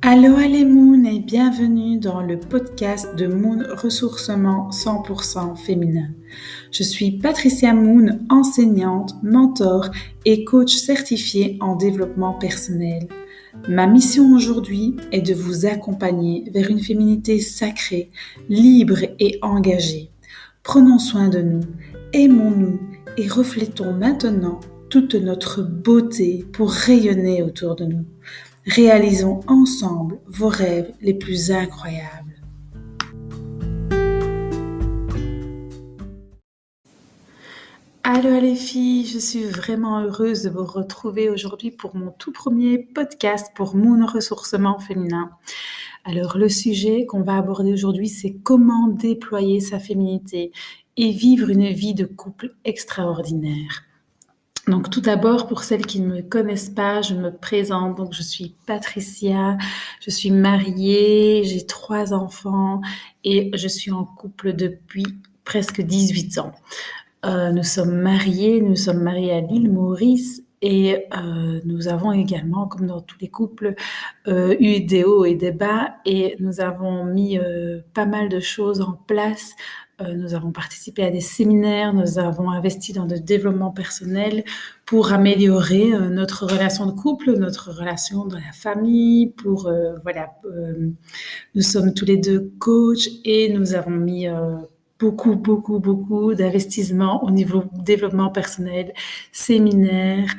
Allô Moon et bienvenue dans le podcast de Moon Ressourcement 100% féminin. Je suis Patricia Moon, enseignante, mentor et coach certifié en développement personnel. Ma mission aujourd'hui est de vous accompagner vers une féminité sacrée, libre et engagée. Prenons soin de nous, aimons-nous et reflétons maintenant toute notre beauté pour rayonner autour de nous. Réalisons ensemble vos rêves les plus incroyables. Allô les filles, je suis vraiment heureuse de vous retrouver aujourd'hui pour mon tout premier podcast pour Moon Ressourcement féminin. Alors le sujet qu'on va aborder aujourd'hui, c'est comment déployer sa féminité et vivre une vie de couple extraordinaire. Donc tout d'abord, pour celles qui ne me connaissent pas, je me présente. Donc je suis Patricia, je suis mariée, j'ai 3 enfants et je suis en couple depuis presque 18 ans. Nous sommes mariés à l'île Maurice et nous avons également, comme dans tous les couples, eu des hauts et des bas et nous avons mis pas mal de choses en place. Nous avons participé à des séminaires, nous avons investi dans le développement personnel pour améliorer notre relation de couple, notre relation dans la famille. Nous sommes tous les deux coachs et nous avons mis beaucoup d'investissements au niveau développement personnel, séminaires,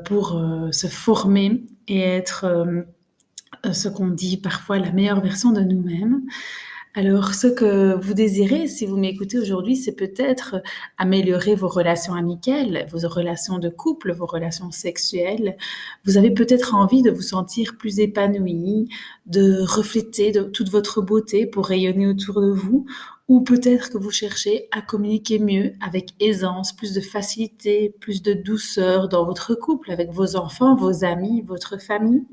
pour se former et être ce qu'on dit parfois la meilleure version de nous-mêmes. Alors, ce que vous désirez, si vous m'écoutez aujourd'hui, c'est peut-être améliorer vos relations amicales, vos relations de couple, vos relations sexuelles. Vous avez peut-être envie de vous sentir plus épanoui, de refléter toute votre beauté pour rayonner autour de vous, ou peut-être que vous cherchez à communiquer mieux, avec aisance, plus de facilité, plus de douceur dans votre couple, avec vos enfants, vos amis, votre famille.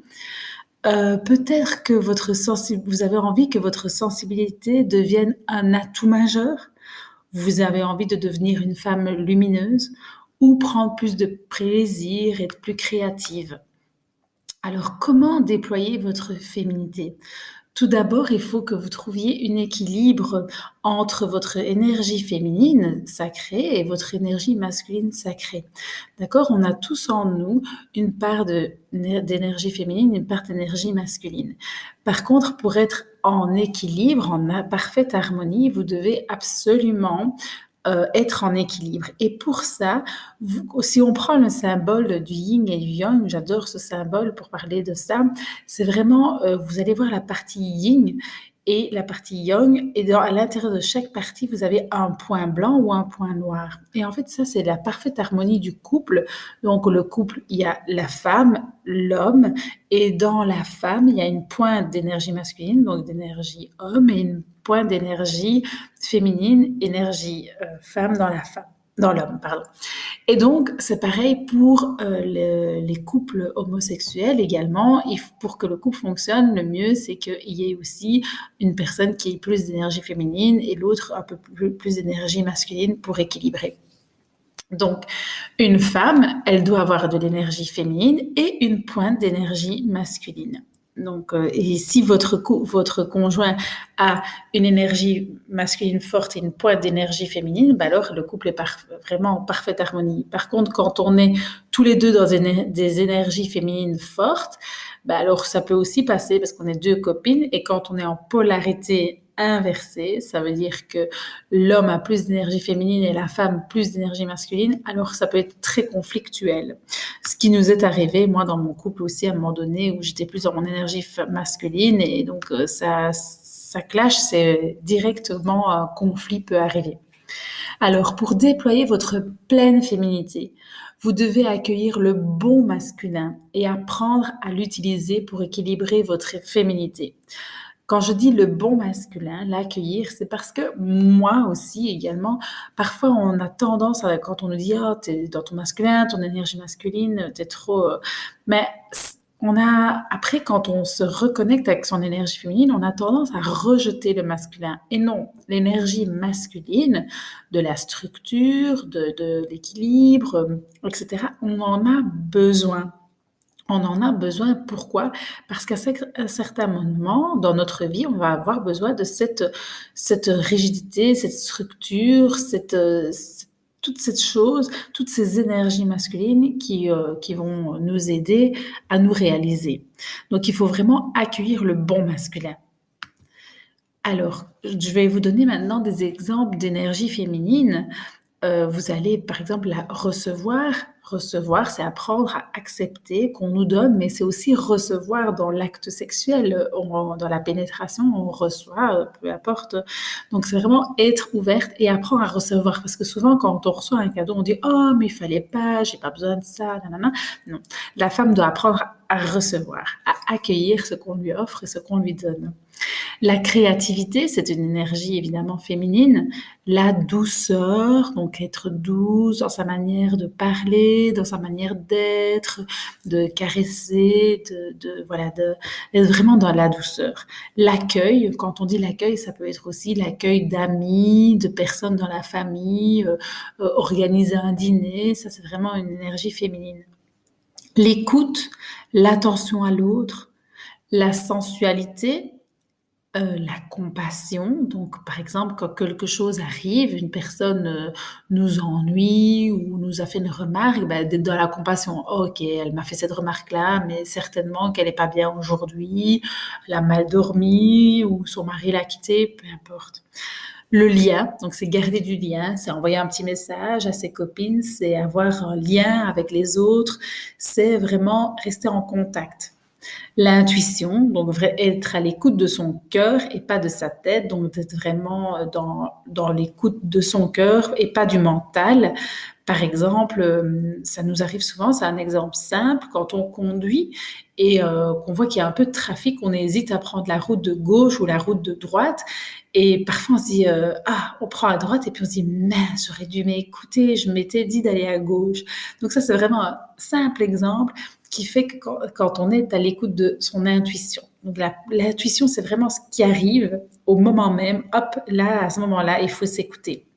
Peut-être que vous avez envie que votre sensibilité devienne un atout majeur. Vous avez envie de devenir une femme lumineuse ou prendre plus de plaisir, être plus créative. Alors, comment déployer votre féminité ? Tout d'abord, il faut que vous trouviez un équilibre entre votre énergie féminine sacrée et votre énergie masculine sacrée. D'accord ? On a tous en nous une part d'énergie féminine, une part d'énergie masculine. Par contre, pour être en équilibre, en parfaite harmonie, vous devez absolument être en équilibre. Et pour ça, si on prend le symbole du yin et du yang, j'adore ce symbole pour parler de ça, c'est vraiment, vous allez voir la partie yin et la partie yang, et à l'intérieur de chaque partie, vous avez un point blanc ou un point noir. Et en fait, ça, c'est la parfaite harmonie du couple. Donc, le couple, il y a la femme, l'homme, et dans la femme, il y a une pointe d'énergie masculine, donc d'énergie homme, et une pointe d'énergie féminine, énergie femme dans l'homme, pardon. Et donc, c'est pareil pour les couples homosexuels également. Pour que le couple fonctionne, le mieux, c'est qu'il y ait aussi une personne qui ait plus d'énergie féminine et l'autre un peu plus d'énergie masculine pour équilibrer. Donc, une femme, elle doit avoir de l'énergie féminine et une pointe d'énergie masculine. Donc, et si votre conjoint a une énergie masculine forte et une pointe d'énergie féminine, alors le couple est vraiment en parfaite harmonie. Par contre, quand on est tous les deux dans des énergies féminines fortes, alors ça peut aussi passer parce qu'on est 2 copines, et quand on est en polarité inversée, ça veut dire que l'homme a plus d'énergie féminine et la femme plus d'énergie masculine, alors ça peut être très conflictuel. Ce qui nous est arrivé, moi, dans mon couple aussi, à un moment donné, où j'étais plus dans mon énergie masculine, et donc ça clash, c'est directement un conflit peut arriver. Alors, pour déployer votre pleine féminité, vous devez accueillir le bon masculin et apprendre à l'utiliser pour équilibrer votre féminité. Quand je dis le bon masculin, l'accueillir, c'est parce que moi aussi également, parfois on a tendance, quand on nous dit « Oh, t'es dans ton masculin, ton énergie masculine, t'es trop… » Mais après, quand on se reconnecte avec son énergie féminine, on a tendance à rejeter le masculin. Et non, l'énergie masculine, de la structure, de l'équilibre, etc., on en a besoin. On en a besoin. Pourquoi? Parce qu'à un certain moment dans notre vie, on va avoir besoin de cette rigidité, cette structure, toute cette chose, toutes ces énergies masculines qui vont nous aider à nous réaliser. Donc il faut vraiment accueillir le bon masculin. Alors, je vais vous donner maintenant des exemples d'énergie féminine. Vous allez, par exemple, la recevoir. Recevoir, c'est apprendre à accepter qu'on nous donne, mais c'est aussi recevoir dans l'acte sexuel, dans la pénétration, on reçoit, peu importe. Donc, c'est vraiment être ouverte et apprendre à recevoir. Parce que souvent, quand on reçoit un cadeau, on dit: «Oh, mais il fallait pas, j'ai pas besoin de ça, nanana». Non, la femme doit apprendre à recevoir, à accueillir ce qu'on lui offre et ce qu'on lui donne. La créativité, c'est une énergie évidemment féminine. La douceur, donc être douce dans sa manière de parler, dans sa manière d'être, de caresser, voilà, d'être vraiment dans la douceur. L'accueil, quand on dit l'accueil, ça peut être aussi l'accueil d'amis, de personnes dans la famille, organiser un dîner, ça c'est vraiment une énergie féminine. L'écoute, l'attention à l'autre, la sensualité, la compassion, donc par exemple, quand quelque chose arrive, une personne, nous ennuie ou nous a fait une remarque, d'être dans la compassion. OK, elle m'a fait cette remarque-là, mais certainement qu'elle est pas bien aujourd'hui, elle a mal dormi ou son mari l'a quittée, peu importe. Le lien, donc c'est garder du lien, c'est envoyer un petit message à ses copines, c'est avoir un lien avec les autres, c'est vraiment rester en contact. L'intuition, donc être à l'écoute de son cœur et pas de sa tête, donc d'être vraiment dans l'écoute de son cœur et pas du mental. Par exemple, ça nous arrive souvent, c'est un exemple simple, quand on conduit et qu'on voit qu'il y a un peu de trafic, on hésite à prendre la route de gauche ou la route de droite. Et parfois on se dit, ah, on prend à droite et puis on se dit, mince, j'aurais dû m'écouter, je m'étais dit d'aller à gauche. Donc ça, c'est vraiment un simple exemple qui fait que quand on est à l'écoute de son intuition. Donc l'intuition, c'est vraiment ce qui arrive au moment même. Hop, là, à ce moment-là, il faut s'écouter.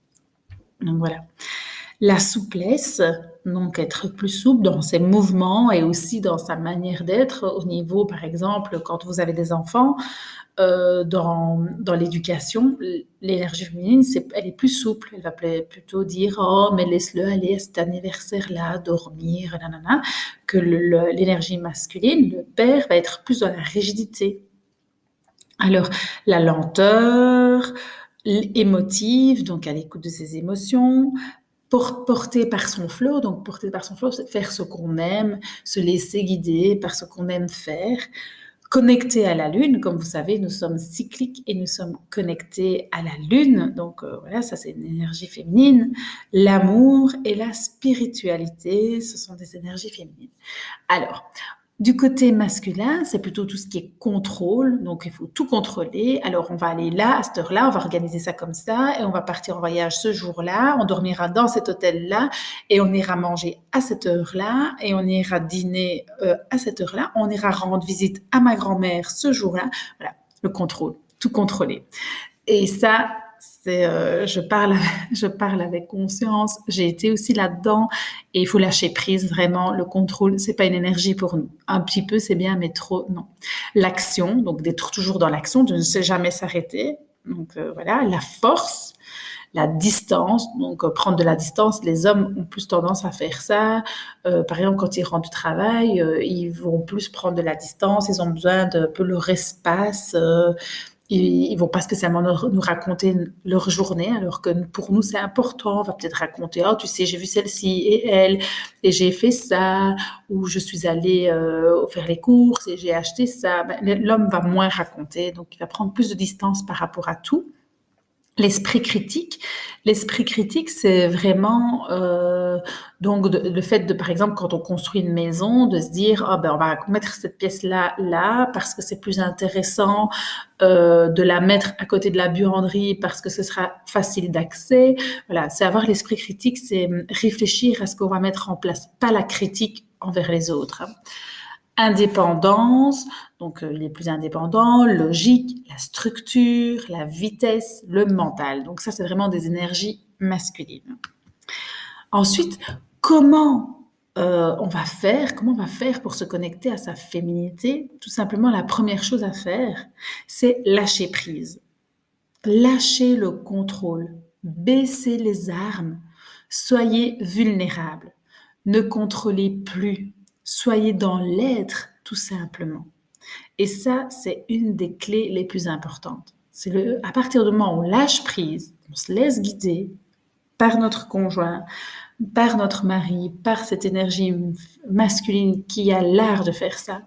Donc voilà. La souplesse, donc être plus souple dans ses mouvements et aussi dans sa manière d'être au niveau, par exemple, quand vous avez des enfants, dans l'éducation, l'énergie féminine, elle est plus souple. Elle va plutôt dire: «Oh, mais laisse-le aller à cet anniversaire-là, dormir, nanana», que l'énergie masculine, le père, va être plus dans la rigidité. Alors, la lenteur, émotive, donc à l'écoute de ses émotions, porté par son flow, donc porté par son flow, c'est faire ce qu'on aime, se laisser guider par ce qu'on aime faire. Connecté à la lune, comme vous savez, nous sommes cycliques et nous sommes connectés à la lune, donc voilà, ça c'est une énergie féminine. L'amour et la spiritualité, ce sont des énergies féminines. Alors, du côté masculin, c'est plutôt tout ce qui est contrôle, donc il faut tout contrôler. Alors on va aller là, à cette heure-là, on va organiser ça comme ça, et on va partir en voyage ce jour-là, on dormira dans cet hôtel-là, et on ira manger à cette heure-là, et on ira dîner à cette heure-là, on ira rendre visite à ma grand-mère ce jour-là. Voilà, le contrôle, tout contrôler. Et ça, je parle avec conscience. J'ai été aussi là-dedans et il faut lâcher prise vraiment. Le contrôle, c'est pas une énergie pour nous. Un petit peu, c'est bien, mais trop, non. L'action, donc d'être toujours dans l'action, de ne jamais s'arrêter. Donc voilà, la force, la distance, donc prendre de la distance. Les hommes ont plus tendance à faire ça. Par exemple, quand ils rentrent du travail, ils vont plus prendre de la distance. Ils ont besoin d'un peu leur espace. Ils vont pas spécialement nous raconter leur journée, alors que pour nous, c'est important. On va peut-être raconter: «Oh, tu sais, j'ai vu celle-ci et elle, et j'ai fait ça», ou «Je suis allée faire les courses et j'ai acheté ça». L'homme va moins raconter, donc il va prendre plus de distance par rapport à tout. L'esprit critique, c'est vraiment donc le fait de, par exemple, quand on construit une maison, de se dire: «Ah ben, on va mettre cette pièce-là, là, parce que c'est plus intéressant de la mettre à côté de la buanderie parce que ce sera facile d'accès». Voilà, c'est avoir l'esprit critique, c'est réfléchir à ce qu'on va mettre en place, pas la critique envers les autres. Indépendance, donc il est plus indépendant, logique, la structure, la vitesse, le mental. Donc ça, c'est vraiment des énergies masculines. Ensuite, comment comment on va faire pour se connecter à sa féminité? Tout simplement, la première chose à faire, c'est lâcher prise. Lâchez le contrôle, baissez les armes, soyez vulnérable, ne contrôlez plus, soyez dans l'être tout simplement. Et ça, c'est une des clés les plus importantes. À partir du moment où on lâche prise, on se laisse guider par notre conjoint, par notre mari, par cette énergie masculine qui a l'art de faire ça.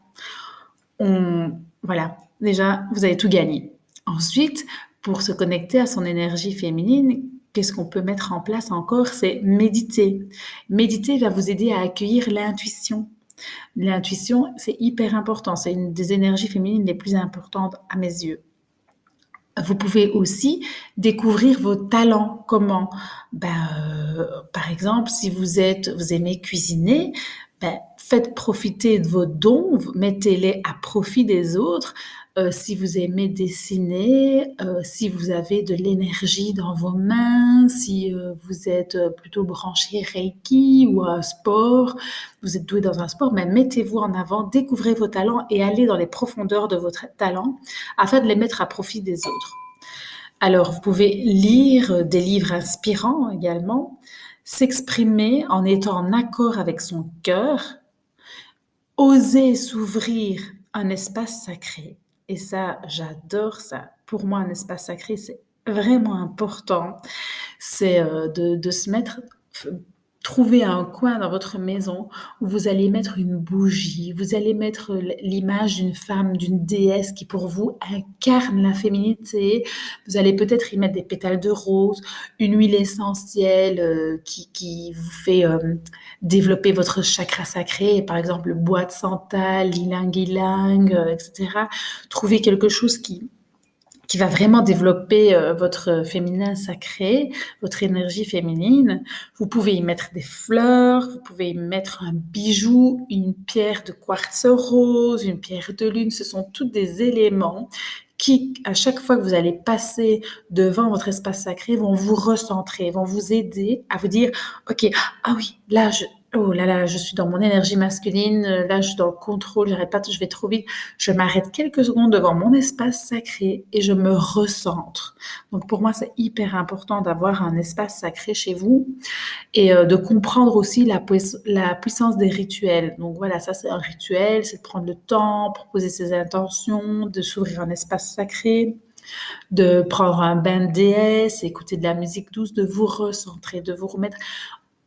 Voilà, déjà, vous avez tout gagné. Ensuite, pour se connecter à son énergie féminine, qu'est-ce qu'on peut mettre en place encore? C'est méditer. Méditer va vous aider à accueillir l'intuition. L'intuition, c'est hyper important. C'est une des énergies féminines les plus importantes à mes yeux. Vous pouvez aussi découvrir vos talents. Comment? Par exemple, si vous aimez cuisiner, faites profiter de vos dons, mettez-les à profit des autres. Si vous aimez dessiner, si vous avez de l'énergie dans vos mains, si vous êtes plutôt branché Reiki ou un sport, vous êtes doué dans un sport, mais mettez-vous en avant, découvrez vos talents et allez dans les profondeurs de votre talent afin de les mettre à profit des autres. Alors, vous pouvez lire des livres inspirants également, s'exprimer en étant en accord avec son cœur, oser s'ouvrir un espace sacré. Et ça, j'adore ça. Pour moi, un espace sacré, c'est vraiment important. C'est de se mettre, trouver un coin dans votre maison où vous allez mettre une bougie, vous allez mettre l'image d'une femme, d'une déesse qui pour vous incarne la féminité. Vous allez peut-être y mettre des pétales de rose, une huile essentielle qui vous fait développer votre chakra sacré, par exemple le bois de santal, ylang-ylang, etc. Trouvez quelque chose qui va vraiment développer votre féminin sacré, votre énergie féminine. Vous pouvez y mettre des fleurs, vous pouvez y mettre un bijou, une pierre de quartz rose, une pierre de lune. Ce sont tous des éléments qui, à chaque fois que vous allez passer devant votre espace sacré, vont vous recentrer, vont vous aider à vous dire « Ok, ah oui, là, je suis dans mon énergie masculine, là, je suis dans le contrôle, j'arrête pas, je vais trop vite. Je m'arrête quelques secondes devant mon espace sacré et je me recentre. » Donc, pour moi, c'est hyper important d'avoir un espace sacré chez vous et de comprendre aussi la puissance des rituels. Donc, voilà, ça, c'est un rituel, c'est de prendre le temps pour poser ses intentions, de s'ouvrir un espace sacré, de prendre un bain de déesse, écouter de la musique douce, de vous recentrer, de vous remettre,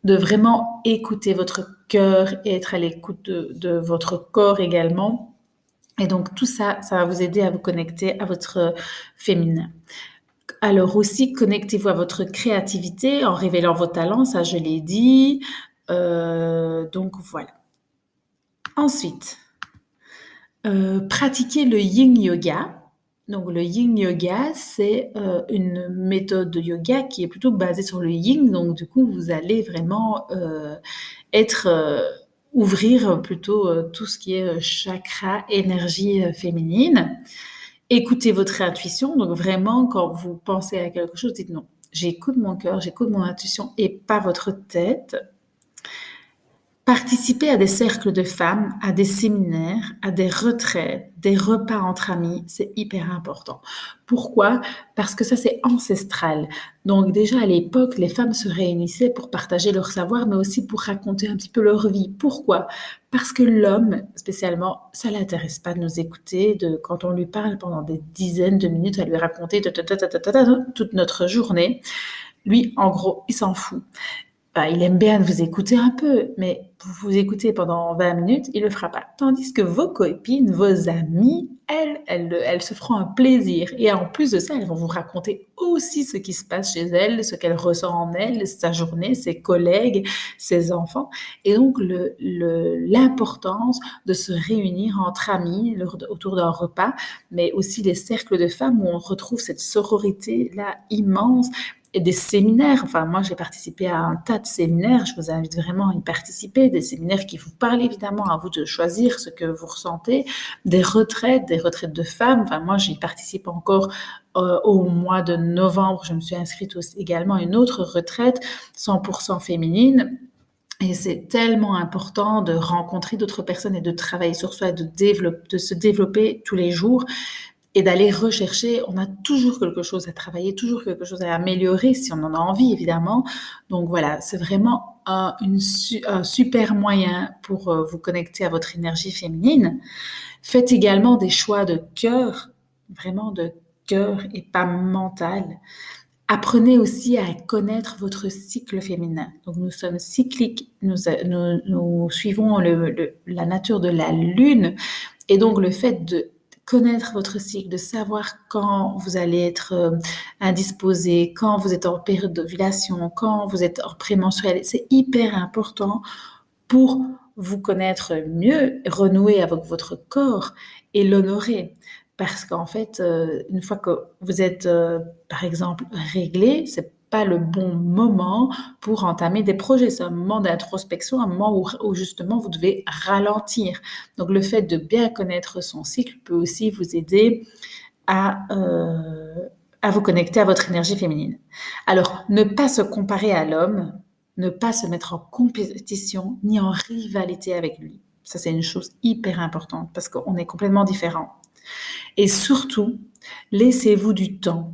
de vraiment écouter votre cœur et être à l'écoute de votre corps également. Et donc, tout ça, ça va vous aider à vous connecter à votre féminin. Alors aussi, connectez-vous à votre créativité en révélant vos talents, ça je l'ai dit. Donc voilà. Ensuite, pratiquez le Yin Yoga. Donc le Yin Yoga, c'est une méthode de yoga qui est plutôt basée sur le Yin. Donc du coup, vous allez vraiment ouvrir plutôt tout ce qui est chakra, énergie féminine. Écoutez votre intuition. Donc vraiment, quand vous pensez à quelque chose, dites non. J'écoute mon cœur, j'écoute mon intuition et pas votre tête. Participer à des cercles de femmes, à des séminaires, à des retraites, des repas entre amis, c'est hyper important. Pourquoi? Parce que ça, c'est ancestral. Donc déjà, à l'époque, les femmes se réunissaient pour partager leur savoir, mais aussi pour raconter un petit peu leur vie. Pourquoi? Parce que l'homme, spécialement, ça l'intéresse pas de nous écouter, quand on lui parle pendant des dizaines de minutes, à lui raconter toute notre journée. Lui, en gros, il s'en fout. Il aime bien vous écouter un peu, mais vous écoutez pendant 20 minutes, il le fera pas. Tandis que vos copines, vos amies, elles se feront un plaisir. Et en plus de ça, elles vont vous raconter aussi ce qui se passe chez elles, ce qu'elles ressentent en elles, sa journée, ses collègues, ses enfants. Et donc, l'importance de se réunir entre amis autour d'un repas, mais aussi les cercles de femmes où on retrouve cette sororité-là immense. Et des séminaires, enfin moi j'ai participé à un tas de séminaires, je vous invite vraiment à y participer, des séminaires qui vous parlent évidemment, à vous de choisir ce que vous ressentez, des retraites de femmes, enfin moi j'y participe encore au mois de novembre, je me suis inscrite également à une autre retraite 100% féminine. Et c'est tellement important de rencontrer d'autres personnes et de travailler sur soi et de se développer tous les jours et d'aller rechercher. On a toujours quelque chose à travailler, toujours quelque chose à améliorer si on en a envie, évidemment. Donc voilà, c'est vraiment un super moyen pour vous connecter à votre énergie féminine. Faites également des choix de cœur, vraiment de cœur et pas mental. Apprenez aussi à connaître votre cycle féminin. Donc, nous sommes cycliques, nous suivons la nature de la lune. Et donc, le fait de connaître votre cycle, de savoir quand vous allez être indisposé, quand vous êtes en période d'ovulation, quand vous êtes en prémenstruel, c'est hyper important pour vous connaître mieux, renouer avec votre corps et l'honorer. Parce qu'en fait, une fois que vous êtes, par exemple, réglé, c'est pas le bon moment pour entamer des projets. C'est un moment d'introspection, un moment où justement vous devez ralentir. Donc le fait de bien connaître son cycle peut aussi vous aider à, à vous connecter à votre énergie féminine. Alors, ne pas se comparer à l'homme, ne pas se mettre en compétition ni en rivalité avec lui. Ça, c'est une chose hyper importante parce qu'on est complètement différents. Et surtout, laissez-vous du temps.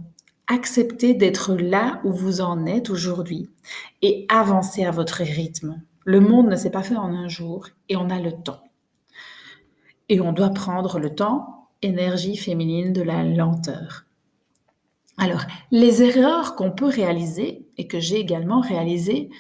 Acceptez d'être là où vous en êtes aujourd'hui et avancez à votre rythme. Le monde ne s'est pas fait en un jour et on a le temps. Et on doit prendre le temps, énergie féminine de la lenteur. Alors, les erreurs qu'on peut réaliser et que j'ai également réalisées,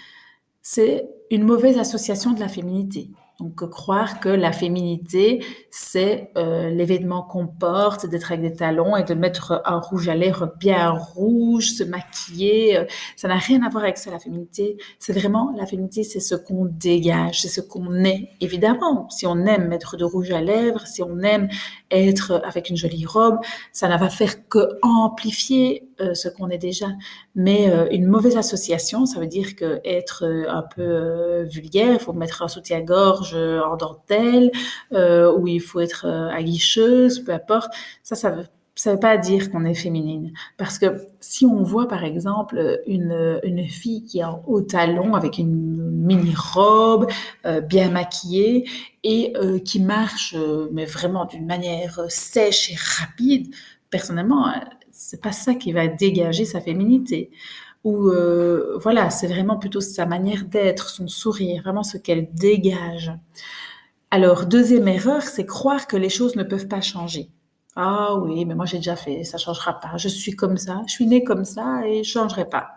c'est une mauvaise association de la féminité. Donc, croire que la féminité, c'est les vêtements qu'on porte, d'être avec des talons et de mettre un rouge à lèvres bien rouge, se maquiller. Ça n'a rien à voir avec ça, la féminité. C'est vraiment, la féminité, c'est ce qu'on dégage, c'est ce qu'on est. Évidemment, si on aime mettre de rouge à lèvres, si on aime être avec une jolie robe, ça ne va faire que amplifier ce qu'on est déjà. Mais une mauvaise association, ça veut dire que être un peu vulgaire, il faut mettre un soutien-gorge en dentelle, ou il faut être aguicheuse, peu importe. Ça veut pas dire qu'on est féminine. Parce que si on voit par exemple une fille qui est en haut talon avec une mini-robe, bien maquillée et qui marche mais vraiment d'une manière sèche et rapide, personnellement, c'est pas ça qui va dégager sa féminité. Ou voilà, c'est vraiment plutôt sa manière d'être, son sourire, vraiment ce qu'elle dégage. Alors, deuxième erreur, c'est croire que les choses ne peuvent pas changer. Ah oui, mais moi j'ai déjà fait, ça changera pas. Je suis comme ça, je suis née comme ça et je changerai pas.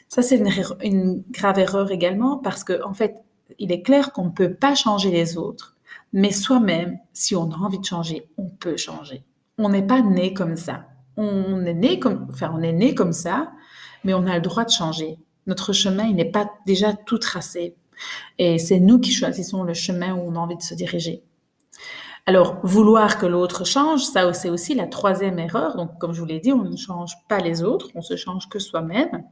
Ça, c'est une grave erreur également parce que, en fait, il est clair qu'on ne peut pas changer les autres. Mais soi-même, si on a envie de changer, on peut changer. On n'est pas né comme ça. On est né comme ça, mais on a le droit de changer. Notre chemin, il n'est pas déjà tout tracé. Et c'est nous qui choisissons le chemin où on a envie de se diriger. Alors, vouloir que l'autre change, ça c'est aussi la troisième erreur. Donc, comme je vous l'ai dit, on ne change pas les autres, on se change que soi-même.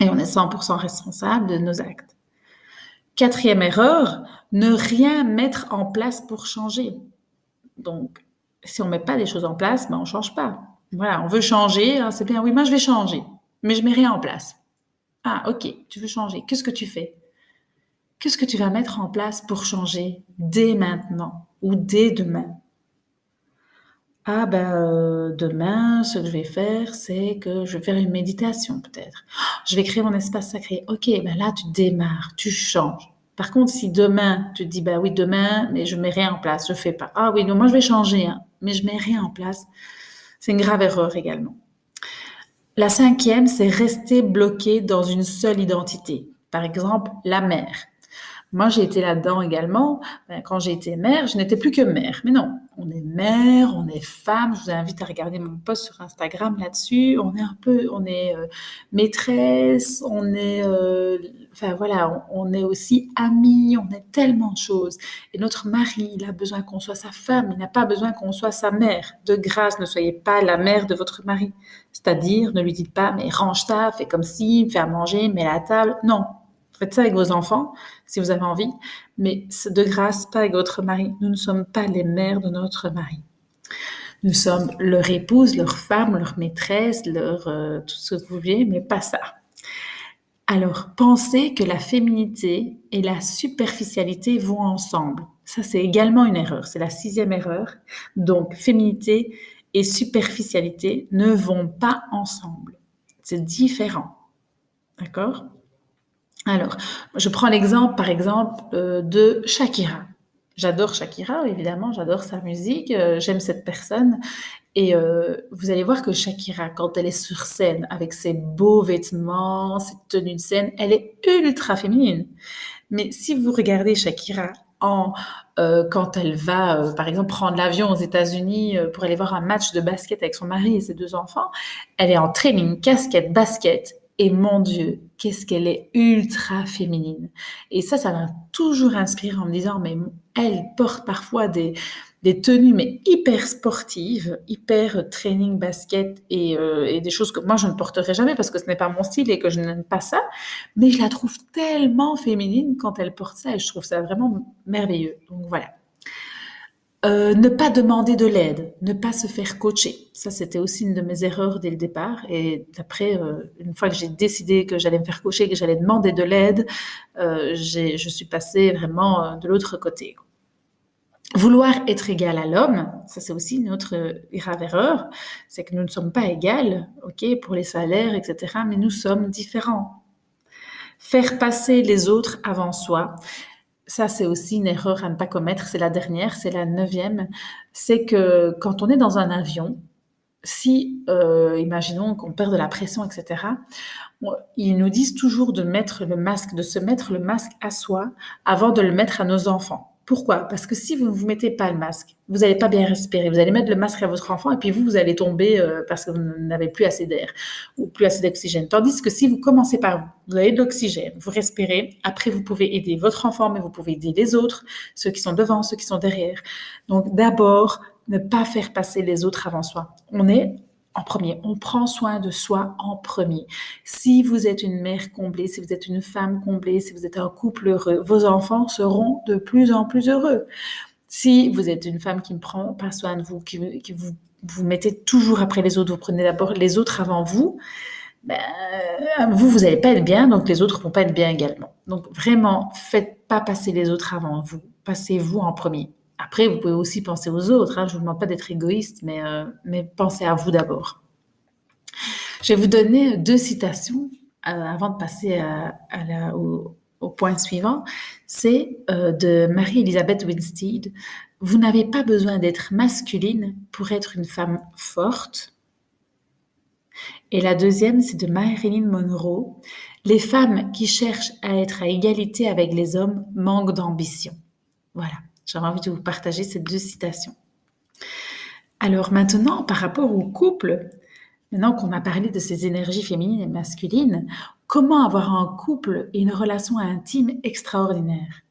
Et on est 100% responsable de nos actes. Quatrième erreur, ne rien mettre en place pour changer. Donc, si on ne met pas des choses en place, ben on ne change pas. Voilà, on veut changer, hein, c'est bien, oui, moi je vais changer, mais je ne mets rien en place. Ah, ok, tu veux changer, qu'est-ce que tu fais? Qu'est-ce que tu vas mettre en place pour changer dès maintenant ou dès demain? Ah ben demain, ce que je vais faire, c'est que je vais faire une méditation peut-être. Je vais créer mon espace sacré. Ok, ben là tu démarres, tu changes. Par contre, si demain tu te dis bah oui demain, mais je mets rien en place, je fais pas. Ah oui, donc moi je vais changer, hein, mais je mets rien en place. C'est une grave erreur également. La cinquième, c'est rester bloqué dans une seule identité. Par exemple, la mère. Moi, j'ai été là-dedans également. Quand j'ai été mère, je n'étais plus que mère. Mais non, on est mère, on est femme. Je vous invite à regarder mon post sur Instagram là-dessus. On est maîtresse, enfin voilà, on est aussi amie, on est tellement de choses. Et notre mari, il a besoin qu'on soit sa femme, il n'a pas besoin qu'on soit sa mère. De grâce, ne soyez pas la mère de votre mari. C'est-à-dire, ne lui dites pas, mais range ça, fais comme si, fais à manger, mets la table. Non, faites ça avec vos enfants, si vous avez envie, mais de grâce, pas avec votre mari. Nous ne sommes pas les mères de notre mari. Nous sommes leur épouse, leur femme, leur maîtresse, tout ce que vous voulez, mais pas ça. Alors, pensez que la féminité et la superficialité vont ensemble. Ça, c'est également une erreur. C'est la 6e erreur. Donc, féminité et superficialité ne vont pas ensemble. C'est différent. D'accord? Alors, je prends l'exemple, par exemple, de Shakira. J'adore Shakira, évidemment, j'adore sa musique, j'aime cette personne. Et vous allez voir que Shakira, quand elle est sur scène, avec ses beaux vêtements, ses tenues de scène, elle est ultra féminine. Mais si vous regardez Shakira quand elle va, par exemple, prendre l'avion aux États-Unis pour aller voir un match de basket avec son mari et ses 2 enfants, elle est en training, casquette, basket. Et mon Dieu, qu'est-ce qu'elle est ultra féminine. Et ça m'a toujours inspirée en me disant, mais elle porte parfois des tenues mais hyper sportives, hyper training basket et des choses que moi je ne porterai jamais parce que ce n'est pas mon style et que je n'aime pas ça. Mais je la trouve tellement féminine quand elle porte ça et je trouve ça vraiment merveilleux. Donc voilà. Ne pas demander de l'aide, ne pas se faire coacher. Ça, c'était aussi une de mes erreurs dès le départ. Et après, une fois que j'ai décidé que j'allais me faire coacher, que j'allais demander de l'aide, je suis passée vraiment de l'autre côté. Vouloir être égal à l'homme, ça c'est aussi une autre grave erreur, c'est que nous ne sommes pas égales, ok, pour les salaires, etc., mais nous sommes différents. Faire passer les autres avant soi, ça c'est aussi une erreur à ne pas commettre, c'est la dernière, c'est la 9e, c'est que quand on est dans un avion, si, imaginons qu'on perd de la pression, etc., ils nous disent toujours de se mettre le masque à soi avant de le mettre à nos enfants. Pourquoi? Parce que si vous ne vous mettez pas le masque, vous n'allez pas bien respirer. Vous allez mettre le masque à votre enfant et puis vous allez tomber parce que vous n'avez plus assez d'air ou plus assez d'oxygène. Tandis que si vous commencez par vous, vous avez de l'oxygène, vous respirez, après vous pouvez aider votre enfant, mais vous pouvez aider les autres, ceux qui sont devant, ceux qui sont derrière. Donc d'abord, ne pas faire passer les autres avant soi. On est en premier, on prend soin de soi en premier. Si vous êtes une mère comblée, si vous êtes une femme comblée, si vous êtes un couple heureux, vos enfants seront de plus en plus heureux. Si vous êtes une femme qui ne prend pas soin de vous, qui vous mettez toujours après les autres, vous prenez d'abord les autres avant vous, ben, vous n'allez pas être bien, donc les autres vont pas être bien également. Donc vraiment, faites pas passer les autres avant vous. Passez-vous en premier. Après, vous pouvez aussi penser aux autres. Hein. Je ne vous demande pas d'être égoïste, mais pensez à vous d'abord. Je vais vous donner 2 citations avant de passer au point suivant. C'est de Marie-Elisabeth Winstead. Vous n'avez pas besoin d'être masculine pour être une femme forte. Et la deuxième, c'est de Marilyn Monroe. Les femmes qui cherchent à être à égalité avec les hommes manquent d'ambition. Voilà, j'avais envie de vous partager ces 2 citations. Alors maintenant, par rapport au couple, maintenant qu'on a parlé de ces énergies féminines et masculines, comment avoir un couple et une relation intime extraordinaire?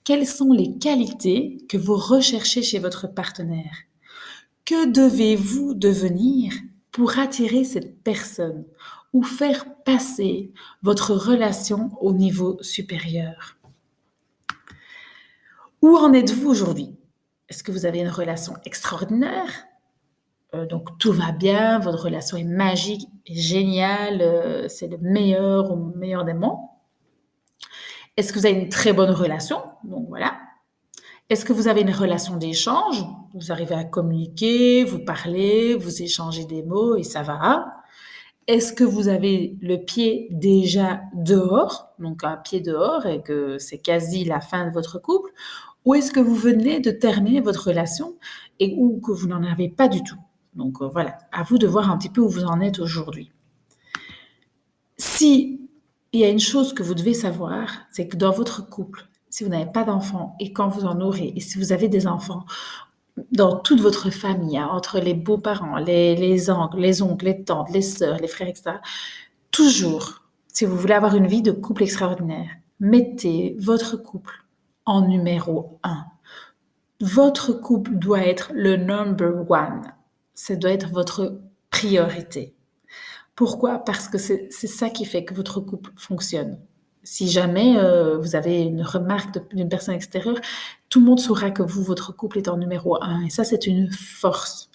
Quelles sont les qualités que vous recherchez chez votre partenaire? Que devez-vous devenir pour attirer cette personne ou faire passer votre relation au niveau supérieur? Où en êtes-vous aujourd'hui? Est-ce que vous avez une relation extraordinaire? Donc tout va bien, votre relation est magique, est géniale, c'est le meilleur au meilleur des mondes. Est-ce que vous avez une très bonne relation? Donc voilà. Est-ce que vous avez une relation d'échange? Vous arrivez à communiquer, vous parlez, vous échangez des mots et ça va. Est-ce que vous avez le pied déjà dehors, donc un pied dehors et que c'est quasi la fin de votre couple? Ou est-ce que vous venez de terminer votre relation ou que vous n'en avez pas du tout? Donc voilà, à vous de voir un petit peu où vous en êtes aujourd'hui. Si il y a une chose que vous devez savoir, c'est que dans votre couple, si vous n'avez pas d'enfants et quand vous en aurez, et si vous avez des enfants, dans toute votre famille, hein, entre les beaux-parents, les oncles, les tantes, les sœurs, les frères, etc., toujours, si vous voulez avoir une vie de couple extraordinaire, mettez votre couple en numéro 1. Votre couple doit être le number one. Ça doit être votre priorité. Pourquoi? Parce que c'est ça qui fait que votre couple fonctionne. Si jamais vous avez une remarque d'une personne extérieure, tout le monde saura que vous, votre couple est en numéro 1. Et ça, c'est une force.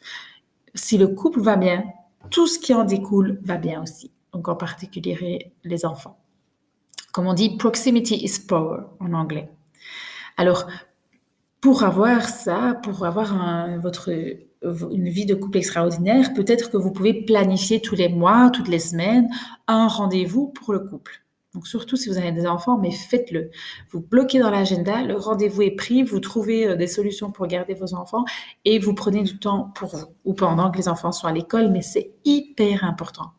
Si le couple va bien, tout ce qui en découle va bien aussi. Donc en particulier les enfants. Comme on dit, proximity is power en anglais. Alors, pour avoir ça, pour avoir une vie de couple extraordinaire, peut-être que vous pouvez planifier tous les mois, toutes les semaines, un rendez-vous pour le couple. Donc, surtout si vous avez des enfants, mais faites-le. Vous bloquez dans l'agenda, le rendez-vous est pris, vous trouvez des solutions pour garder vos enfants et vous prenez du temps pour vous ou pendant que les enfants sont à l'école, mais c'est hyper important.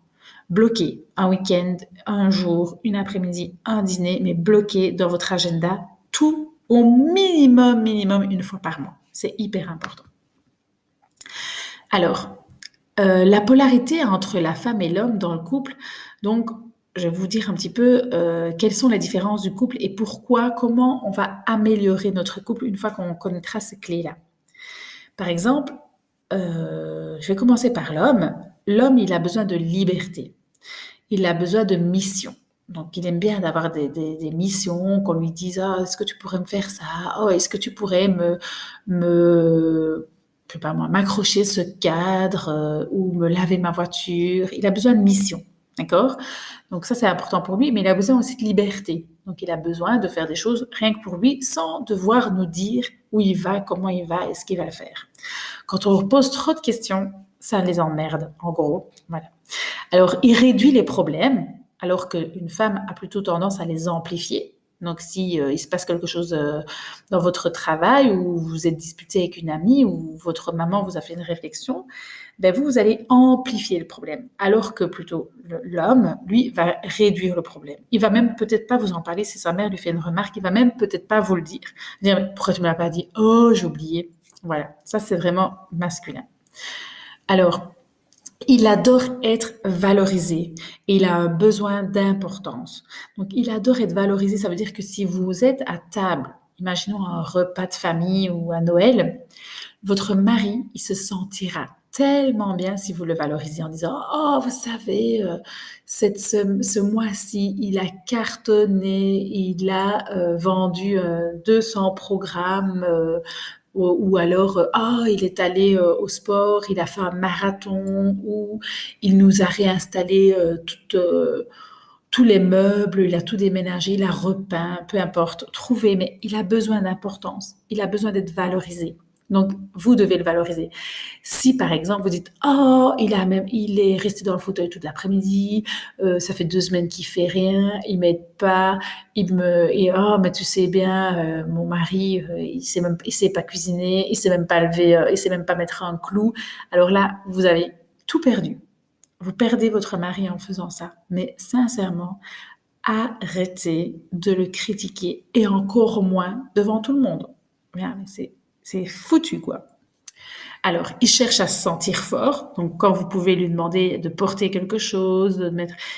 Bloquez un week-end, un jour, une après-midi, un dîner, mais bloquez dans votre agenda tout au minimum une fois par mois. C'est hyper important. Alors, la polarité entre la femme et l'homme dans le couple, donc je vais vous dire un petit peu quelles sont les différences du couple et pourquoi, comment on va améliorer notre couple une fois qu'on connaîtra ces clés-là. Par exemple, je vais commencer par l'homme. L'homme, il a besoin de liberté. Il a besoin de mission. Donc, il aime bien d'avoir des missions, qu'on lui dise « Ah, est-ce que tu pourrais me faire ça? Oh, est-ce que tu pourrais je sais pas moi, m'accrocher ce cadre ou me laver ma voiture ?» Il a besoin de mission, d'accord? Donc ça, c'est important pour lui, mais il a besoin aussi de liberté. Donc, il a besoin de faire des choses rien que pour lui, sans devoir nous dire où il va, comment il va et ce qu'il va faire. Quand on leur pose trop de questions, ça les emmerde, en gros. Voilà. Alors, il réduit les problèmes, alors qu'une femme a plutôt tendance à les amplifier. Donc, si il se passe quelque chose dans votre travail ou vous êtes disputé avec une amie ou votre maman vous a fait une réflexion, ben vous allez amplifier le problème. Alors que plutôt l'homme, lui, va réduire le problème. Il va même peut-être pas vous en parler si sa mère lui fait une remarque. Il va même peut-être pas vous le dire. Dire, pourquoi tu me l'as pas dit? Oh, j'ai oublié. Voilà, ça c'est vraiment masculin. Alors, il adore être valorisé et il a un besoin d'importance. Donc, il adore être valorisé. Ça veut dire que si vous êtes à table, imaginons un repas de famille ou à Noël, votre mari, il se sentira tellement bien si vous le valorisez en disant « Oh, vous savez, ce mois-ci, il a cartonné, il a vendu 200 programmes ou alors il est allé au sport, il a fait un marathon ou il nous a réinstallé tous les meubles, il a tout déménagé, il a repeint, peu importe, trouvez, mais il a besoin d'importance, il a besoin d'être valorisé. Donc, vous devez le valoriser. Si, par exemple, vous dites « Oh, il est resté dans le fauteuil toute l'après-midi, ça fait 2 semaines qu'il fait rien, il m'aide pas, oh, mais tu sais bien, mon mari, il sait pas cuisiner, il sait même pas lever, il sait même pas mettre un clou. » Alors là, vous avez tout perdu. Vous perdez votre mari en faisant ça. Mais sincèrement, arrêtez de le critiquer et encore moins devant tout le monde. Bien, mais c'est foutu, quoi. Alors, il cherche à se sentir fort. Donc, quand vous pouvez lui demander de porter quelque chose,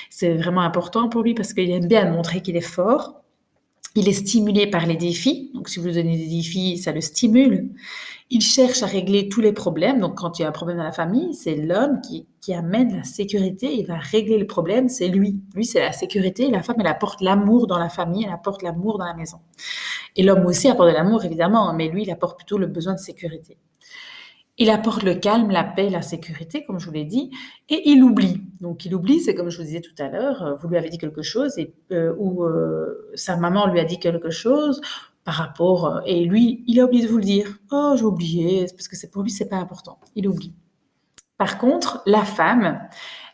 c'est vraiment important pour lui parce qu'il aime bien montrer qu'il est fort. Il est stimulé par les défis. Donc, si vous lui donnez des défis, ça le stimule. Il cherche à régler tous les problèmes. Donc, quand il y a un problème dans la famille, c'est l'homme qui amène la sécurité. Il va régler le problème. C'est lui. Lui, c'est la sécurité. La femme, elle apporte l'amour dans la famille. Elle apporte l'amour dans la maison. Et l'homme aussi apporte de l'amour, évidemment, mais lui, il apporte plutôt le besoin de sécurité. Il apporte le calme, la paix, la sécurité, comme je vous l'ai dit, et il oublie. Donc, il oublie, c'est comme je vous disais tout à l'heure, vous lui avez dit quelque chose, ou sa maman lui a dit quelque chose par rapport, et lui, il a oublié de vous le dire. Oh, j'ai oublié, parce que pour lui, c'est pas important. Il oublie. Par contre, la femme,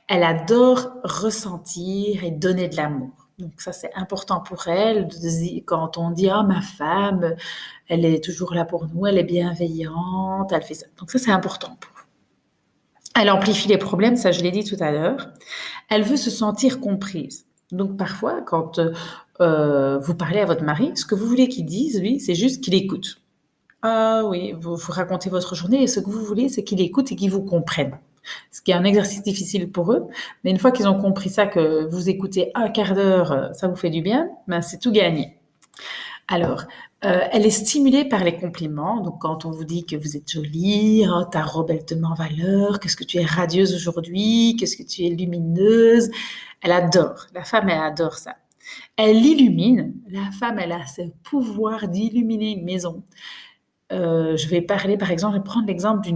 elle adore ressentir et donner de l'amour. Donc ça, c'est important pour elle. Quand on dit « Ah, ma femme, elle est toujours là pour nous, elle est bienveillante, elle fait ça. » Donc ça, c'est important pour vous. Elle amplifie les problèmes, ça je l'ai dit tout à l'heure. Elle veut se sentir comprise. Donc parfois, quand vous parlez à votre mari, ce que vous voulez qu'il dise, lui, c'est juste qu'il écoute. Ah oui, vous racontez votre journée et ce que vous voulez, c'est qu'il écoute et qu'il vous comprenne. Ce qui est un exercice difficile pour eux, mais une fois qu'ils ont compris ça, que vous écoutez un quart d'heure, ça vous fait du bien, ben c'est tout gagné. Alors, elle est stimulée par les compliments. Donc, quand on vous dit que vous êtes jolie, oh, ta robe, elle te met en valeur, qu'est-ce que tu es radieuse aujourd'hui, qu'est-ce que tu es lumineuse. Elle adore. La femme, elle adore ça. Elle illumine. La femme, elle a ce pouvoir d'illuminer une maison. Je vais parler, par exemple, je vais prendre l'exemple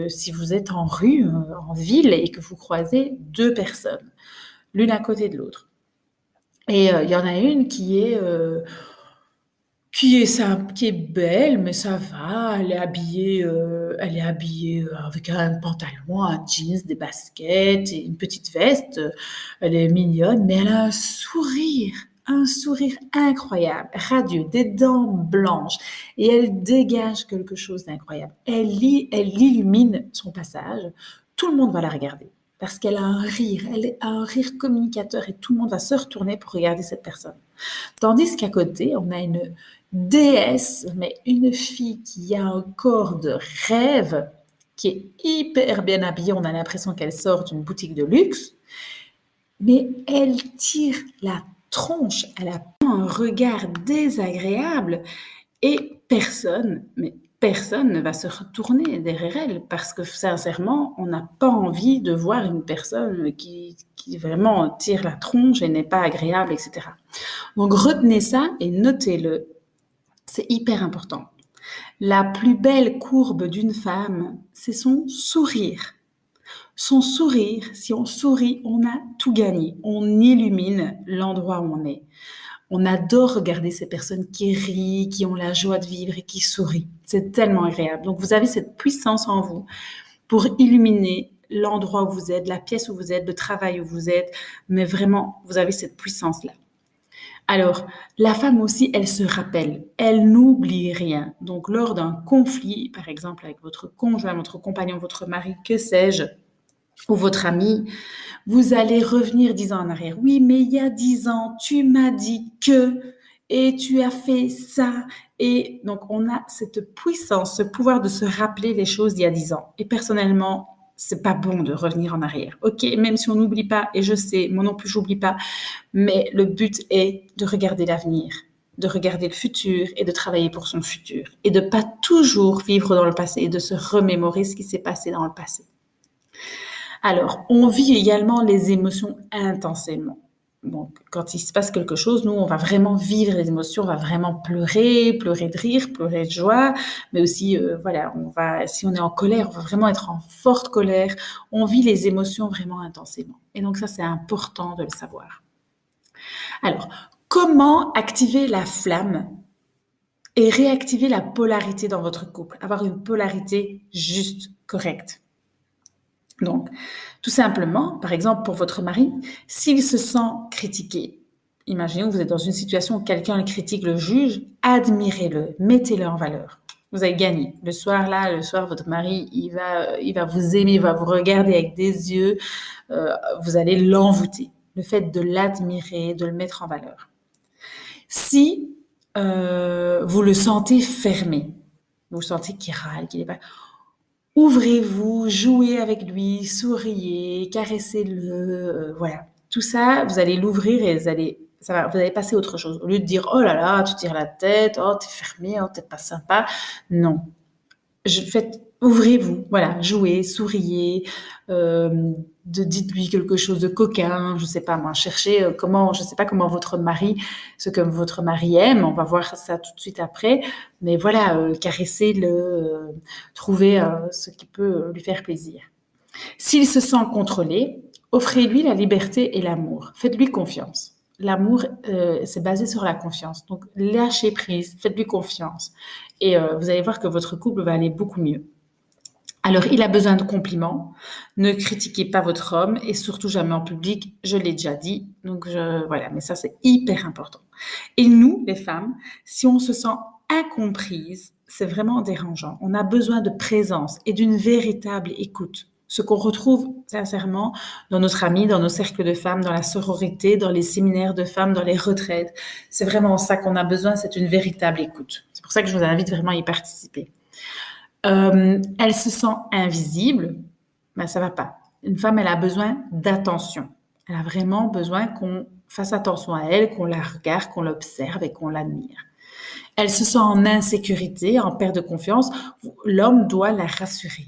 si vous êtes en rue, en ville, et que vous croisez 2 personnes, l'une à côté de l'autre. Et il y en a une qui est simple, qui est belle, mais ça va. Elle est habillée avec un pantalon, un jeans, des baskets et une petite veste. Elle est mignonne, mais elle a un sourire incroyable, radieux, des dents blanches, et elle dégage quelque chose d'incroyable. Elle illumine son passage. Tout le monde va la regarder parce qu'elle a un rire. Elle a un rire communicateur et tout le monde va se retourner pour regarder cette personne. Tandis qu'à côté, on a une déesse, mais une fille qui a un corps de rêve, qui est hyper bien habillée. On a l'impression qu'elle sort d'une boutique de luxe, mais elle tire la tronche. Elle a un regard désagréable et personne ne va se retourner derrière elle parce que sincèrement, on n'a pas envie de voir une personne qui vraiment tire la tronche et n'est pas agréable, etc. Donc retenez ça et notez-le. C'est hyper important. La plus belle courbe d'une femme, c'est son sourire. Son sourire, si on sourit, on a tout gagné. On illumine l'endroit où on est. On adore regarder ces personnes qui rient, qui ont la joie de vivre et qui sourient. C'est tellement agréable. Donc vous avez cette puissance en vous pour illuminer l'endroit où vous êtes, la pièce où vous êtes, le travail où vous êtes. Mais vraiment, vous avez cette puissance-là. Alors, la femme aussi, elle se rappelle, elle n'oublie rien. Donc, lors d'un conflit, par exemple avec votre conjoint, votre compagnon, votre mari, que sais-je, ou votre ami, vous allez revenir 10 ans en arrière. Oui, mais il y a 10 ans, tu m'as dit que, et tu as fait ça. Et donc, on a cette puissance, ce pouvoir de se rappeler les choses d'il y a 10 ans. Et personnellement, c'est pas bon de revenir en arrière. Ok, même si on n'oublie pas, et je sais, moi non plus, j'oublie pas, mais le but est de regarder l'avenir, de regarder le futur et de travailler pour son futur. Et de pas toujours vivre dans le passé et de se remémorer ce qui s'est passé dans le passé. Alors, on vit également les émotions intensément. Donc, quand il se passe quelque chose, nous, on va vraiment vivre les émotions, on va vraiment pleurer, pleurer de rire, pleurer de joie, mais aussi, voilà, si on est en colère, on va vraiment être en forte colère. On vit les émotions vraiment intensément. Et donc, ça, c'est important de le savoir. Alors, comment activer la flamme et réactiver la polarité dans votre couple? Avoir une polarité juste, correcte. Donc, tout simplement, par exemple, pour votre mari, s'il se sent critiqué, imaginez que vous êtes dans une situation où quelqu'un le critique, le juge, admirez-le, mettez-le en valeur. Vous avez gagné. Le soir, votre mari, il va vous aimer, il va vous regarder avec des yeux, vous allez l'envoûter. Le fait de l'admirer, de le mettre en valeur. Si vous le sentez fermé, vous sentez qu'il râle, qu'il n'est pas... Ouvrez-vous, jouez avec lui, souriez, caressez-le, voilà. Tout ça, vous allez l'ouvrir et vous allez passer à autre chose. Au lieu de dire, oh là là, tu tires la tête, oh, t'es fermé, oh, t'es pas sympa. Non. Ouvrez-vous, voilà, jouez, souriez, dites-lui quelque chose de coquin, je sais pas moi, cherchez je sais pas ce que votre mari aime, on va voir ça tout de suite après, mais voilà, caressez-le, trouvez ce qui peut lui faire plaisir. S'il se sent contrôlé, offrez-lui la liberté et l'amour, faites-lui confiance. L'amour, c'est basé sur la confiance, donc lâchez prise, faites-lui confiance, et vous allez voir que votre couple va aller beaucoup mieux. Alors, il a besoin de compliments. Ne critiquez pas votre homme et surtout jamais en public. Je l'ai déjà dit. Donc, voilà. Mais ça, c'est hyper important. Et nous, les femmes, si on se sent incomprise, c'est vraiment dérangeant. On a besoin de présence et d'une véritable écoute. Ce qu'on retrouve sincèrement dans notre amie, dans nos cercles de femmes, dans la sororité, dans les séminaires de femmes, dans les retraites. C'est vraiment ça qu'on a besoin, c'est une véritable écoute. C'est pour ça que je vous invite vraiment à y participer. Elle se sent invisible, ben ça va pas. Une femme, elle a besoin d'attention. Elle a vraiment besoin qu'on fasse attention à elle, qu'on la regarde, qu'on l'observe et qu'on l'admire. Elle se sent en insécurité, en perte de confiance. L'homme doit la rassurer.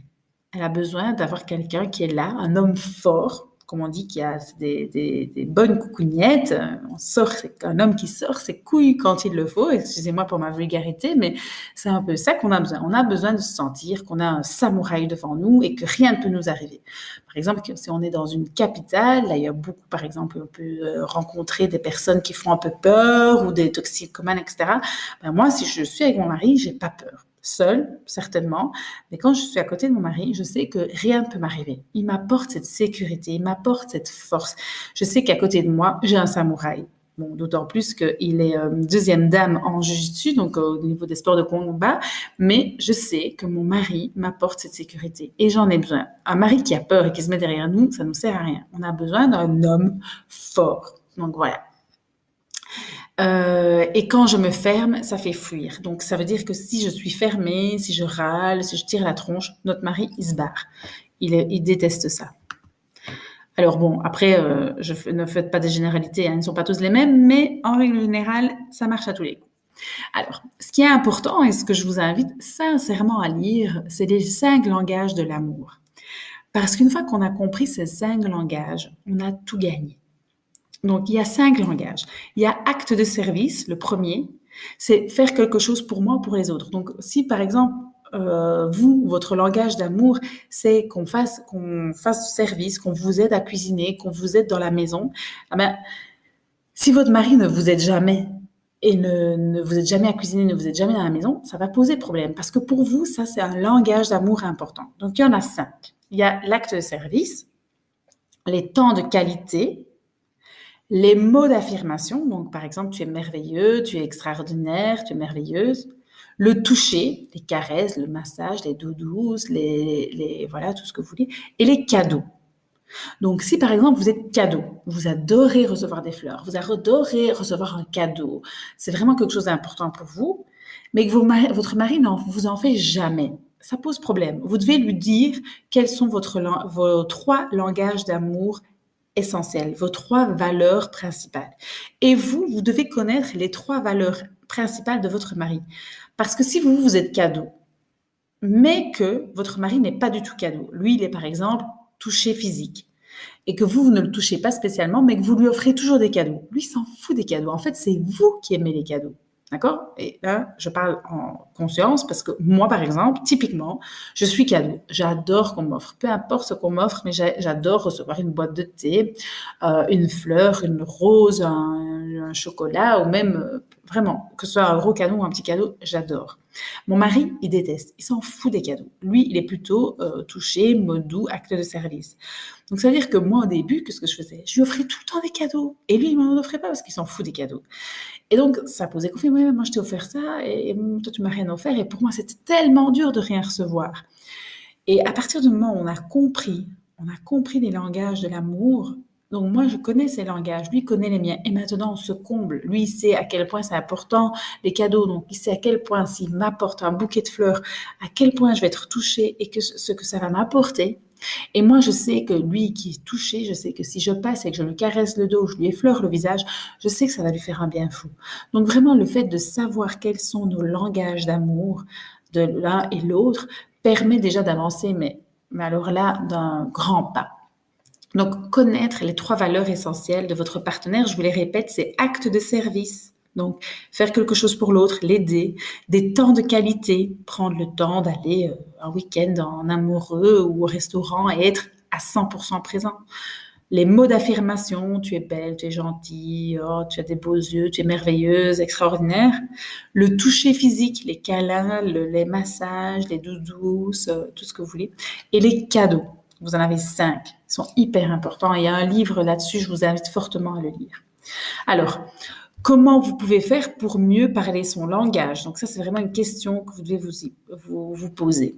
Elle a besoin d'avoir quelqu'un qui est là, un homme fort, comme on dit qu'il y a des bonnes coucougnettes, c'est un homme qui sort ses couilles quand il le faut, excusez-moi pour ma vulgarité, mais c'est un peu ça qu'on a besoin. On a besoin de se sentir qu'on a un samouraï devant nous et que rien ne peut nous arriver. Par exemple, si on est dans une capitale, là, il y a beaucoup, par exemple, on peut rencontrer des personnes qui font un peu peur ou des toxicomanes, etc. Ben moi, si je suis avec mon mari, j'ai pas peur. Seule, certainement, mais quand je suis à côté de mon mari, je sais que rien ne peut m'arriver. Il m'apporte cette sécurité, il m'apporte cette force. Je sais qu'à côté de moi, j'ai un samouraï. Bon, d'autant plus qu'il est deuxième dame en jiu-jitsu, donc au niveau des sports de combat, mais je sais que mon mari m'apporte cette sécurité et j'en ai besoin. Un mari qui a peur et qui se met derrière nous, ça ne nous sert à rien. On a besoin d'un homme fort. Donc voilà. Et quand je me ferme, ça fait fuir. Donc ça veut dire que si je suis fermée, si je râle, si je tire la tronche, notre mari, il se barre. Il déteste ça. Alors bon, après, ne faites pas des généralités, hein, ils ne sont pas tous les mêmes, mais en règle générale, ça marche à tous les coups. Alors, ce qui est important et ce que je vous invite sincèrement à lire, c'est les 5 langages de l'amour. Parce qu'une fois qu'on a compris ces 5 langages, on a tout gagné. Donc, il y a 5 langages. Il y a acte de service, le premier, c'est faire quelque chose pour moi ou pour les autres. Donc, si par exemple, votre langage d'amour, c'est qu'on fasse du service, qu'on vous aide à cuisiner, qu'on vous aide dans la maison, eh ben, si votre mari ne vous aide jamais et ne vous aide jamais à cuisiner, ne vous aide jamais dans la maison, ça va poser problème. Parce que pour vous, ça, c'est un langage d'amour important. Donc, il y en a 5. Il y a l'acte de service, les temps de qualité, les mots d'affirmation, donc par exemple, tu es merveilleux, tu es extraordinaire, tu es merveilleuse. Le toucher, les caresses, le massage, les doudous, voilà, tout ce que vous voulez. Et les cadeaux. Donc, si par exemple, vous êtes cadeau, vous adorez recevoir des fleurs, vous adorez recevoir un cadeau, c'est vraiment quelque chose d'important pour vous, mais que votre mari ne vous en fait jamais. Ça pose problème. Vous devez lui dire quels sont vos 3 langages d'amour essentiels, vos 3 valeurs principales. Et vous devez connaître les 3 valeurs principales de votre mari. Parce que si vous êtes cadeau, mais que votre mari n'est pas du tout cadeau, lui, il est par exemple touché physique, et que vous ne le touchez pas spécialement, mais que vous lui offrez toujours des cadeaux. Lui, il s'en fout des cadeaux. En fait, c'est vous qui aimez les cadeaux. D'accord? Et là, je parle en conscience parce que moi, par exemple, typiquement, je suis cadeau. J'adore qu'on m'offre. Peu importe ce qu'on m'offre, mais j'adore recevoir une boîte de thé, une fleur, une rose, un chocolat, ou même, vraiment, que ce soit un gros cadeau ou un petit cadeau, j'adore. Mon mari, il déteste. Il s'en fout des cadeaux. Lui, il est plutôt touché, mot doux, acte de service. Donc, ça veut dire que moi, au début, qu'est-ce que je faisais? Je lui offrais tout le temps des cadeaux. Et lui, il m'en offrait pas parce qu'il s'en fout des cadeaux. Et donc, ça posait conflit. Oui, moi, je t'ai offert ça et toi, tu m'as rien offert. Et pour moi, c'était tellement dur de rien recevoir. Et à partir du moment où on a compris les langages de l'amour, donc moi, je connais ces langages, lui connaît les miens. Et maintenant, on se comble. Lui, il sait à quel point c'est important, les cadeaux. Donc, il sait à quel point, s'il m'apporte un bouquet de fleurs, à quel point je vais être touchée et ce que ça va m'apporter. Et moi, je sais que lui qui est touché, je sais que si je passe et que je lui caresse le dos, je lui effleure le visage, je sais que ça va lui faire un bien fou. Donc vraiment, le fait de savoir quels sont nos langages d'amour de l'un et l'autre permet déjà d'avancer, mais alors là, d'un grand pas. Donc, connaître les 3 valeurs essentielles de votre partenaire, je vous les répète, c'est acte de service. Donc, faire quelque chose pour l'autre, l'aider, des temps de qualité, prendre le temps d'aller un week-end en amoureux ou au restaurant et être à 100% présent. Les mots d'affirmation, tu es belle, tu es gentille, oh, tu as des beaux yeux, tu es merveilleuse, extraordinaire. Le toucher physique, les câlins, les massages, les doudous, tout ce que vous voulez. Et les cadeaux. Vous en avez 5. Ils sont hyper importants. Il y a un livre là-dessus, je vous invite fortement à le lire. Alors, comment vous pouvez faire pour mieux parler son langage? Donc ça, c'est vraiment une question que vous devez vous poser.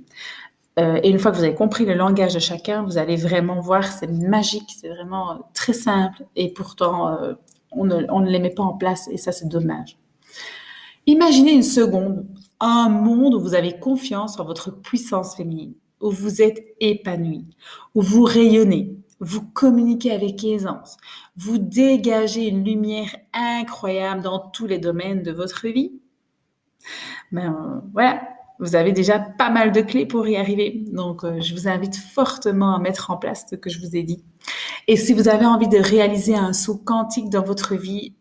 Et une fois que vous avez compris le langage de chacun, vous allez vraiment voir, c'est magique, c'est vraiment très simple. Et pourtant, on ne les met pas en place et ça, c'est dommage. Imaginez une seconde un monde où vous avez confiance en votre puissance féminine, où vous êtes épanoui, où vous rayonnez, vous communiquez avec aisance, vous dégagez une lumière incroyable dans tous les domaines de votre vie. Voilà, vous avez déjà pas mal de clés pour y arriver. Donc, je vous invite fortement à mettre en place ce que je vous ai dit. Et si vous avez envie de réaliser un saut quantique dans votre vie,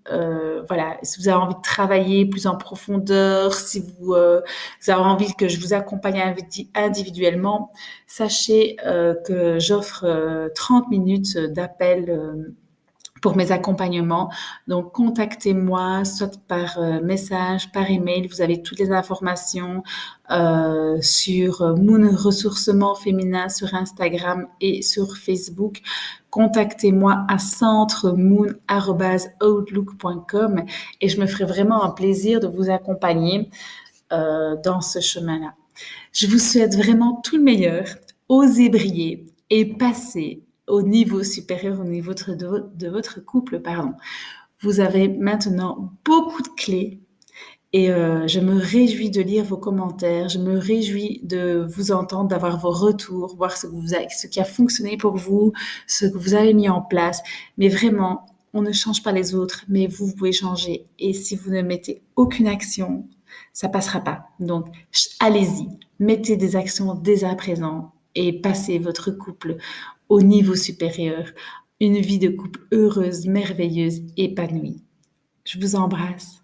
voilà, si vous avez envie de travailler plus en profondeur, si vous avez envie que je vous accompagne individuellement, sachez que j'offre 30 minutes d'appel pour mes accompagnements. Donc, contactez-moi, soit par message, par email. Vous avez toutes les informations sur Moon Ressourcement Féminin sur Instagram et sur Facebook. Contactez-moi à centremoon@outlook.com et je me ferai vraiment un plaisir de vous accompagner dans ce chemin-là. Je vous souhaite vraiment tout le meilleur. Osez briller et passez au niveau supérieur, au niveau de votre couple, pardon. Vous avez maintenant beaucoup de clés et je me réjouis de lire vos commentaires, je me réjouis de vous entendre, d'avoir vos retours, voir ce qui a fonctionné pour vous, ce que vous avez mis en place. Mais vraiment, on ne change pas les autres, mais vous pouvez changer. Et si vous ne mettez aucune action, ça passera pas. Donc, allez-y, mettez des actions dès à présent et passez votre couple au niveau supérieur. Une vie de couple heureuse, merveilleuse, épanouie. Je vous embrasse.